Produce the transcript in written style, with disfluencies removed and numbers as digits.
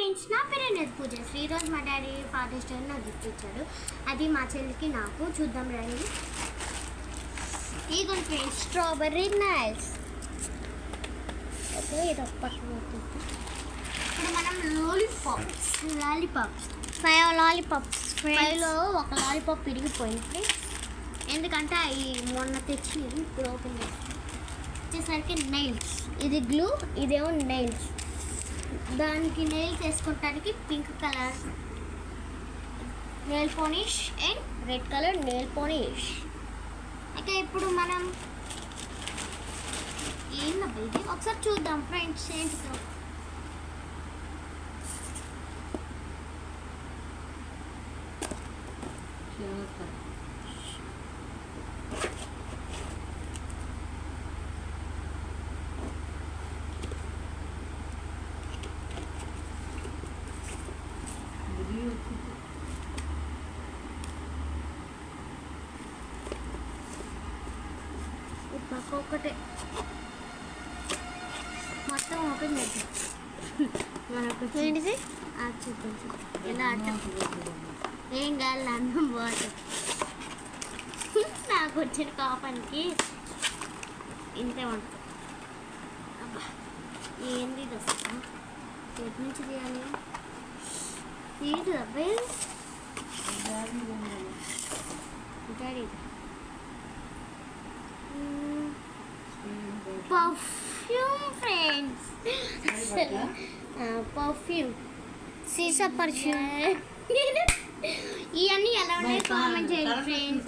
Friends, నా పేరు అనేది పూజశ్రీ. ఈరోజు మా డాడీ ఫాదర్స్ డే నాకు గిఫ్ట్ ఇచ్చాడు. అది మా చెల్లికి నాకు. చూద్దాం రండి. ఇదిగోండి ఫ్రెండ్స్, స్ట్రాబెర్రీ నైస్. ఓకే, ఇది ఒక పక్కన పెట్టేసి ఇప్పుడు మనం లాలీపాప్స్ 5 లాలీపాప్స్. 5లో ఒక లాలీపాప్ విరిగిపోయింది ఎందుకంటే అవి మొన్న తెచ్చినవి. ఇప్పుడు ఓపెన్ చేస్తాం. వచ్చేసరికి నెయిల్స్. ఇది గ్లూ, ఇదేమో నెయిల్స్. దానికి నెయిల్స్ వేసుకోవటానికి pink colour nail polish and red colour nail polish. అయితే ఇప్పుడు మనం ఏంటబ్బా ఇది ఒకసారి చూద్దాం ఫ్రెండ్స్ ఏంటిదో. ఒక్కొక్కటే మొత్తం ఓపెన్ చేద్దాం. మనకు ఏంటిది చూద్దాం. ఎలా అర్థం ఏం కాదు, అన్నం బాగుంటుంది. నాకు వచ్చిన కాపానికి ఇంతే ఉంటుంది. అబ్బా ఏంది ఇది వస్తుంది ఎటు నుంచి తీయాలి? ఏంటి అబ్బాయి డాడీ పర్ఫ్యూమ్ ఫ్రెండ్స్. పర్ఫ్యూమ్ సీసా పర్ఫ్యూమ్. ఇవన్నీ ఎలా ఉన్నాయి కామెంట్ చేయండి ఫ్రెండ్స్.